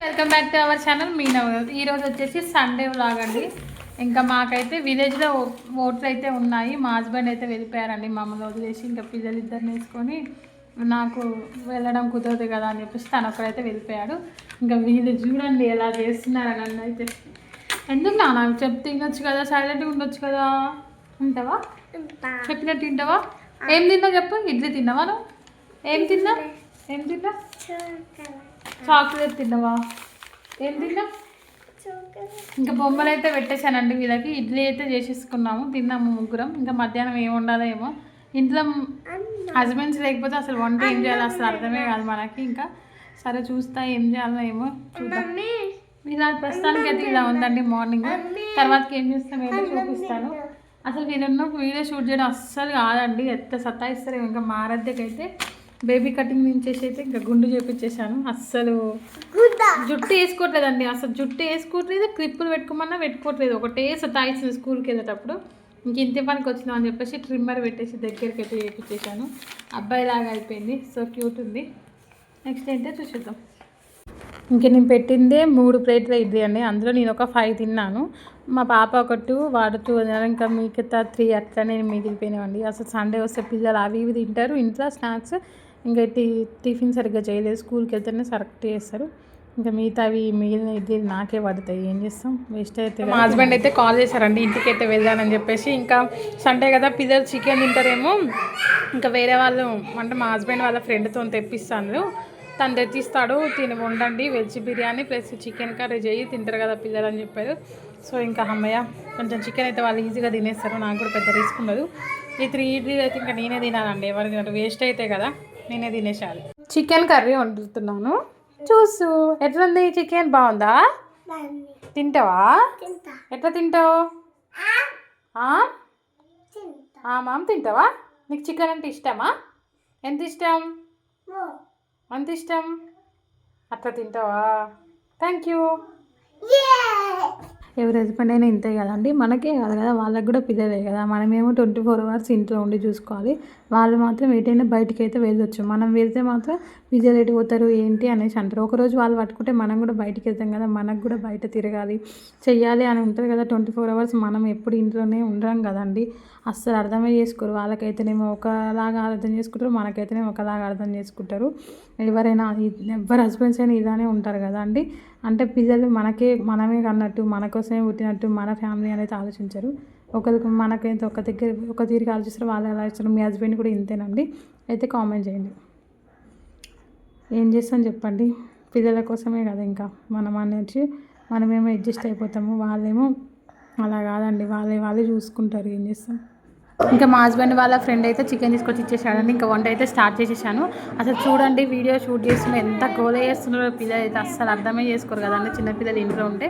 Welcome back to our channel మీ నవల్. ఈరోజు వచ్చేసి సండే వ్లాగ్ అండి. ఇంకా మాకైతే విలేజ్లో ఓట్లు అయితే ఉన్నాయి. మా హస్బెండ్ అయితే వెళ్ళిపోయారండి మమ్మల్ని వదిలేసి. ఇంకా పిల్లలు ఇద్దరిని వేసుకొని నాకు వెళ్ళడం కుదరదు కదా అని చెప్పేసి తను ఒక్కడైతే వెళ్ళిపోయాడు. ఇంకా వీళ్ళు చూడండి ఎలా చేస్తున్నారు నన్ను అయితే. ఎందుకు నాకు చెప్తే తినొచ్చు కదా, సైలెంట్గా ఉండొచ్చు కదా. ఉంటావా? చెప్పినట్టు తింటావా? ఏం తిన్నావు చెప్పు. ఇడ్లీ తిన్నావా నువ్వు? ఏం తిన్నా? చాక్లెట్ తిన్నావా? ఏం తిన్నా? ఇంకా బొమ్మలు అయితే పెట్టేశానండి వీళ్ళకి. ఇడ్లీ అయితే చేసేసుకున్నాము, తిన్నాము ముగ్గురం. ఇంకా మధ్యాహ్నం ఏం వండాలో ఏమో. ఇంట్లో హస్బెండ్స్ లేకపోతే అసలు వంట ఏం చేయాలో అసలు అర్థమే కాదు మనకి. ఇంకా సరే చూస్తా ఏం చేయాలో ఏమో చూద్దాం. ఇలా ప్రస్తుతానికి అయితే ఇలా ఉందండి మార్నింగ్. తర్వాతకి ఏం చేస్తాం ఏదో చూపిస్తాను. అసలు వీళ్ళన్న వీడియో షూట్ చేయడం అస్సలు కాదండి. ఎంత సతాయిస్తారు. ఇంకా మారద్దకైతే బేబీ కటింగ్ నుంచేసి అయితే ఇంకా గుండు చేపించేసాను. అస్సలు జుట్టు వేసుకోవట్లేదండి. అసలు జుట్టు వేసుకోవట్లేదు, క్లిప్పులు పెట్టుకోమన్నా పెట్టుకోవట్లేదు. ఒకటే సతాయిస్తుంది స్కూల్కి వెళ్ళేటప్పుడు. ఇంక ఇంటి పనికి వచ్చినాం అని చెప్పేసి ట్రిమ్మర్ పెట్టేసి దగ్గరికి అయితే చేపించేసాను. అబ్బాయిలాగా అయిపోయింది. సో క్యూట్ ఉంది. నెక్స్ట్ ఏంటో చూసేద్దాం. ఇంక నేను పెట్టిందే 3 ప్లేట్ల ఇడ్లీ అండి. అందులో నేను ఒక 5 తిన్నాను. మా పాప ఒక 2, వాడు 2, ఇంకా మిగతా 3 అట్లనే మిగిలిపోయినాయండి. అసలు సండే వస్తే పిల్లలు అవి ఇవి తింటారు. ఇంట్లో స్నాక్స్ ఇంకా టిఫిన్ సరిగ్గా చేయలేదు. స్కూల్కి వెళ్తేనే కరెక్ట్ చేస్తారు. ఇంకా మిగతావి మిగిలిన ఇడ్లీ నాకే పడతాయి. ఏం చేస్తాం, వేస్ట్ అయితే. మా హస్బెండ్ అయితే కాల్ చేశారండి ఇంటికి అయితే వెళ్ళానని చెప్పేసి. ఇంకా సండే కదా పిల్లలు చికెన్ తింటారేమో, ఇంకా వేరే వాళ్ళు అంటే మా హస్బెండ్ వాళ్ళ ఫ్రెండ్తో తెప్పిస్తాను, తను తెచ్చిస్తాడు, వండండి veg biryani plus chicken curry చేయి తింటారు కదా పిల్లలు అని చెప్పారు. సో ఇంకా అమ్మయ్య కొంచెం చికెన్ అయితే వాళ్ళు ఈజీగా తినేస్తారు. నాకు కూడా పెద్ద రిస్క్ ఉండదు. ఈ 3 ఇడ్లీలు అయితే ఇంకా నేనే తినాలండి. ఎవరు తినరు, వేస్ట్ అయితే కదా, నేనే తినేసాలి. Chicken curry వండుతున్నాను. చూసు ఎట్లుంది చికెన్, బాగుందా? తింటావా? ఎట్లా తింటావు? మామ తింటావా? నీకు చికెన్ అంటే ఇష్టమా? ఎంత ఇష్టం? అంత ఇష్టం. అట్లా తింటావా? Thank you. ఎవరి హస్బెండ్ అయినా ఇంతే కదండి. మనకే కాదు కదా, వాళ్ళకి కూడా పిల్లలే కదా. మనమేమో 24 అవర్స్ ఇంట్లో ఉండి చూసుకోవాలి. వాళ్ళు మాత్రం ఎటైనా బయటికి అయితే వెళ్ళొచ్చు. మనం వెళ్తే మాత్రం పిల్లలు ఎటు పోతారు ఏంటి అనేసి అంటారు. ఒకరోజు వాళ్ళు పట్టుకుంటే మనం కూడా బయటికి వెళ్తాం కదా, మనకు కూడా బయట తిరగాలి చెయ్యాలి అని ఉంటుంది కదా. 24 అవర్స్ మనం ఎప్పుడు ఇంట్లోనే ఉండడం కదండి. అస్సలు అర్థమే చేసుకోరు. వాళ్ళకైతేనేమో ఒకలాగా అర్థం చేసుకుంటారు, మనకైతేనేమో ఒకలాగా అర్థం చేసుకుంటారు. ఎవరి హస్బెండ్స్ అయినా ఇలానే ఉంటారు కదా అండి. అంటే పిల్లలు మనమే అన్నట్టు, మన కోసమే పుట్టినట్టు మన ఫ్యామిలీ అనేది ఆలోచించరు. ఒకరికి మనకైతే ఒక తీరికి ఆలోచిస్తారు, వాళ్ళు ఎలా ఇస్తారు. మీ హస్బెండ్ కూడా ఇంతేనండి. అయితే కామెంట్ చేయండి. ఏం చేస్తాం చెప్పండి, పిల్లల కోసమే కదా. ఇంకా మనమేమో అడ్జస్ట్ అయిపోతాము, వాళ్ళేమో అలా కాదండి. వాళ్ళే చూసుకుంటారు. ఏం చేస్తాం. ఇంకా మా హస్బెండ్ వాళ్ళ ఫ్రెండ్ అయితే చికెన్ తీసుకొచ్చి ఇచ్చేసాడండి. ఇంకా వంట అయితే స్టార్ట్ చేసేసాను. అసలు చూడండి వీడియో షూట్ చేస్తున్నా ఎంత గోల చేస్తున్నారో పిల్లలు అయితే. అస్సలు అర్థమే చేసుకోరు కదండి చిన్నపిల్లలు ఇంట్లో ఉంటే.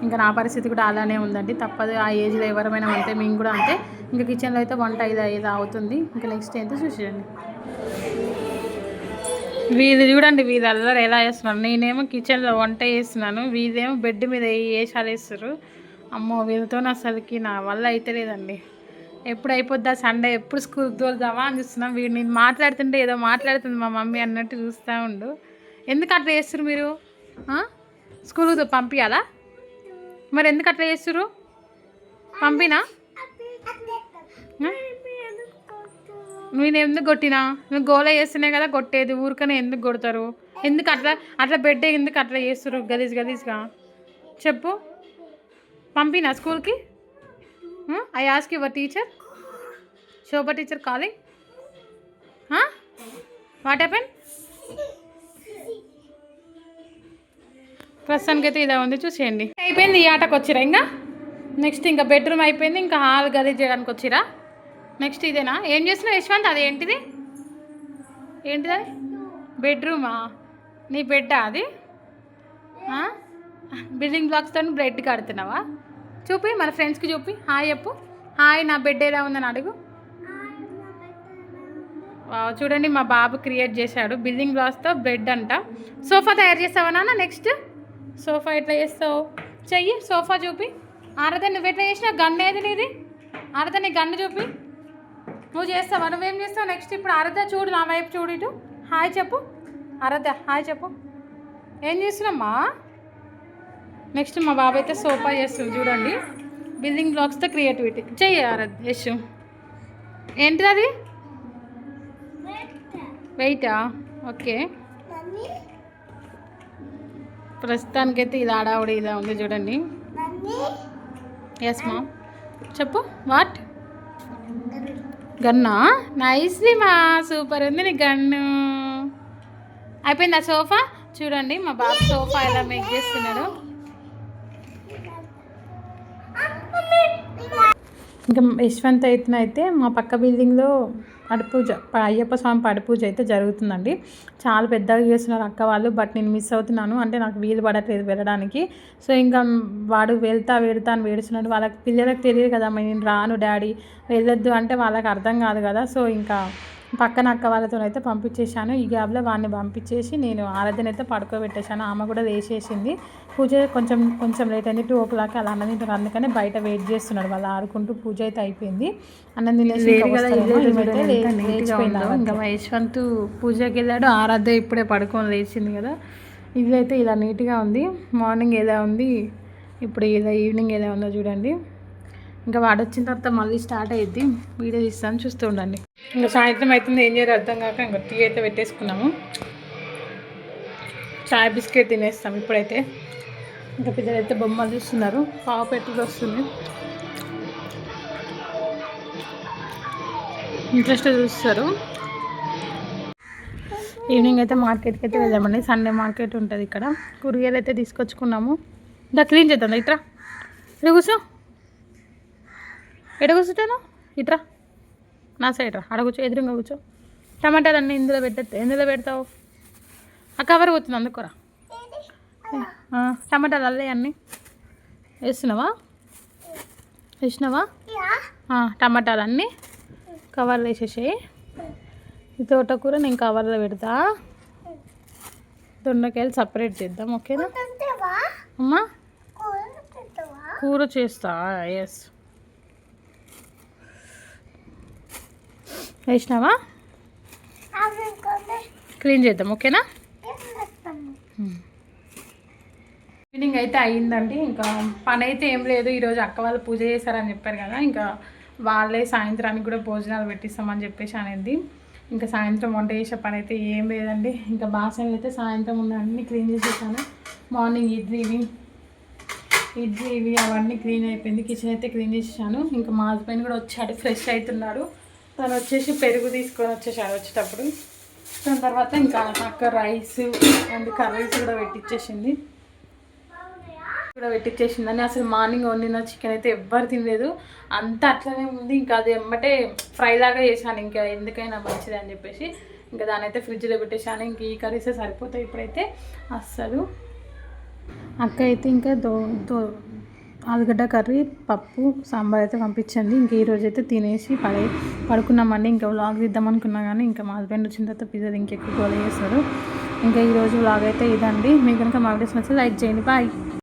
ఇంకా నా పరిస్థితి కూడా అలానే ఉందండి. తప్పదు, ఆ ఏజ్లో ఎవరమైనా అంతే, మేము కూడా అంతే. ఇంకా కిచెన్లో అయితే వంట ఇది అవుతుంది. ఇంకా నెక్స్ట్ ఏంటో చూసేయండి. వీళ్ళు చూడండి, వీళ్ళు అల్లరి ఎలా చేస్తున్నారు. నేనేమో కిచెన్లో వంట చేస్తున్నాను, వీళ్ళేమో బెడ్ మీద వేసాలు వేస్తారు. అమ్మో వీళ్ళతో అసలుకి నా వల్ల అయితే లేదండి. ఎప్పుడు అయిపోద్దా సండే, ఎప్పుడు స్కూల్కి తోలుదామా అని చూస్తున్నాం. వీడు నేను మాట్లాడుతుంటే ఏదో మాట్లాడుతుంది మా మమ్మీ అన్నట్టు చూస్తూ ఉండు. ఎందుకు అట్లా చేస్తారు మీరు? స్కూల్కి పంపించాలా? మరి ఎందుకు అట్లా చేస్తారు? పంపినా? నేను ఎందుకు కొట్టినా? నువ్వు గోల చేస్తున్నాయి కదా కొట్టేది, ఊరికనే ఎందుకు కొడతారు? ఎందుకు అట్లా బెడ్ ఎందుకు అట్లా చేస్తారు గలీజ్గా? చెప్పు. పంపినా స్కూల్కి? I ask your teacher. Shobha teacher calling. What happened? ప్రస్తుతానికి అయితే ఇలా ఉంది, చూసేయండి. అయిపోయింది, ఈ ఆటకు వచ్చిరా? ఇంకా నెక్స్ట్ ఇంకా బెడ్రూమ్ అయిపోయింది. ఇంకా హాల్ గలీజ్ చేయడానికి వచ్చిరా? నెక్స్ట్ ఇదేనా? ఏం చేస్తున్నావు యశ్వంత్? అది ఏంటిది అది? బెడ్రూమా? నీ బెడ్డా అది? బిల్డింగ్ బ్లాక్స్తో బెడ్ కడుతున్నావా? చూపి మన ఫ్రెండ్స్కి చూపి, హాయ్ చెప్పు. హాయ్, నా బెడ్ ఎలా ఉందని అడుగు. చూడండి మా బాబు క్రియేట్ చేశాడు బిల్డింగ్ బ్లాక్స్తో బెడ్ అంట. సోఫా తయారు చేస్తావా నాన్న? నెక్స్ట్ సోఫా ఎట్లా చేస్తావు చెయ్యి. సోఫా చూపి. ఆరద నువ్వు ఎట్లా చేసినావు? గన్ను ఏది నీది? ఆరద నీ గన్ను చూపి. నువ్వు చేస్తావా? నువ్వేం చేస్తావు నెక్స్ట్? ఇప్పుడు ఆరద చూడు, నా వైపు చూడు, ఇటు హాయ్ చెప్పు. ఆరద హాయ్ చెప్పు. ఏం చేస్తున్నామ్మా? నెక్స్ట్ మా బాబు అయితే సోఫా చేస్తుంది చూడండి. బిల్డింగ్ బ్లాక్స్తో క్రియేటివిటీ చెయ్యాలి యశ్. ఏంటిది అది? వెయిటా? ఓకే. ప్రస్తుతానికైతే ఇది ఆడావిడ ఇలా ఉంది చూడండి. ఎస్ మా చెప్పు. వాట్? గన్నా? నైస్లీ మా, సూపర్ ఉంది నీ గన్ను. అయిపోయింది ఆ సోఫా. చూడండి మా బాబు సోఫా ఎలా మేక్ చేస్తున్నాడు. ఇంకా యశ్వంత్ అయితే మా పక్క బిల్డింగ్లో పడిపూజ, అయ్యప్ప స్వామి పడిపూజ అయితే జరుగుతుందండి. చాలా పెద్దగా చేస్తున్నారు అక్క వాళ్ళు. బట్ నేను మిస్ అవుతున్నాను, అంటే నాకు వీలు పడట్లేదు వెళ్ళడానికి. సో ఇంకా వాడు వెళ్తా అని వేడుస్తున్నాడు. వాళ్ళకి పిల్లలకు తెలియదు కదా, నేను రాను డాడీ వెళ్ళొద్దు అంటే వాళ్ళకి అర్థం కాదు కదా. సో ఇంకా పక్కన అక్క వాళ్ళతో అయితే పంపించేశాను. ఈ గ్యాప్లో వాడిని పంపించేసి నేను ఆరాధన అయితే పడుకోబెట్టేశాను. ఆమె కూడా లేచేసింది. పూజ కొంచెం లేట్ అయింది, 2 o'clock అలా అన్నం తింటారు. అందుకనే బయట వెయిట్ చేస్తున్నాడు. వాళ్ళు ఆడుకుంటూ పూజ అయితే అయిపోయింది. అన్నం తినేసి ఇంకా యశ్వంత్ పూజకి వెళ్ళాడు. ఆరాధ్య ఇప్పుడే పడుకొని లేచింది కదా. ఇల్లు అయితే ఇలా నీట్గా ఉంది. మార్నింగ్ ఎలా ఉంది, ఇప్పుడు ఇలా ఈవినింగ్ ఎలా ఉందో చూడండి. ఇంకా వాడు వచ్చిన తర్వాత మళ్ళీ స్టార్ట్ అయ్యిద్ది. వీడియో తీస్తాను, చూస్తూ ఉండండి. ఇంకా సాయంత్రం అవుతుంది, ఏం చేయాలి అర్థం కాక ఇంకా టీ అయితే పెట్టేసుకున్నాము. చాయ్ బిస్కెట్ తినేస్తాం ఇప్పుడైతే. ఇంకా పిల్లలైతే బొమ్మలు చూస్తున్నారు. పావు పెట్టుడు వస్తుంది, ఇంట్రెస్ట్ చూస్తారు. ఈవినింగ్ అయితే మార్కెట్కి అయితే వెళ్దామండి. సండే మార్కెట్ ఉంటుంది ఇక్కడ. కూరగాయలు అయితే తీసుకొచ్చుకున్నాము. ఇంకా క్లీన్ చేద్దాం. ఇట్రా, ఇట్లా కూర్చో. ఎడ కూర్చుంటాను? ఇట్రా నా సైడ్ రా. అడ కూర్చో, ఎదురుగా కూర్చో. టమాటాలు అన్నీ ఇందులో ఎందులో పెడతావు? ఆ కవర్ పోతుంది అందుకోరా. టమాటాలు అల్లే అన్నీ వేసినావా? టమాటాలు అన్నీ కవర్లో వేసేసాయి. ఈ తోటకూర నేను కవర్లో పెడతా. దొండకాయలు సపరేట్ చేద్దాం, ఓకేనా అమ్మా? కూర చేస్తా. ఎస్, వేసినావా? క్లీన్ చేద్దాం, ఓకేనా? ఈవినింగ్ అయితే అయ్యిందండి. ఇంకా పని అయితే ఏం లేదు. ఈరోజు అక్క వాళ్ళు పూజ చేశారని చెప్పారు కదా, ఇంకా వాళ్ళే సాయంత్రానికి కూడా భోజనాలు పెట్టిస్తామని చెప్పేసి అనేది. ఇంకా సాయంత్రం వంట చేసే పని అయితే ఏం లేదండి. ఇంకా బాసనలు అయితే సాయంత్రం అన్నీ క్లీన్ చేసేసాను. మార్నింగ్ ఇడ్లీ అవన్నీ క్లీన్ అయిపోయింది. కిచెన్ అయితే క్లీన్ చేసేసాను. ఇంకా మా హస్బెండ్ కూడా వచ్చాడు, ఫ్రెష్ అవుతున్నాడు. తను వచ్చేసి పెరుగు తీసుకొని వచ్చేసాడు వచ్చేటప్పుడు. దాని తర్వాత ఇంకా అక్క రైస్ అండ్ కర్రీస్ కూడా పెట్టించేసిందని. అసలు మార్నింగ్ వండిన చికెన్ అయితే ఎవ్వరు తినలేదు, అంతా అట్లనే ఉంది. ఇంకా అది ఎమ్మటే ఫ్రై లాగా చేశాను, ఇంకా ఎందుకైనా మంచిది అని చెప్పేసి ఇంకా దాని అయితే ఫ్రిడ్జ్లో పెట్టేశాను. ఇంక ఈ కర్రీసే సరిపోతాయి ఇప్పుడైతే. అస్సలు అక్క అయితే ఇంకా ఆలుగడ్డ కర్రీ, పప్పు, సాంబార్ అయితే పంపించండి. ఇంక ఈరోజు అయితే తినేసి పడుకున్నామండి. ఇంకా వ్లాగ్ తీద్దాం అనుకున్నా కానీ ఇంకా మా హస్బెండ్ వచ్చిన తర్వాత పిజ్జా ఇంకెక్కువ గోల చేస్తారు. ఇంకా ఈరోజు వ్లాగ్ అయితే ఇదండి. మీకు కనుక మా వీడియోస్ నచ్చితే లైక్ చేయండి. బాయ్.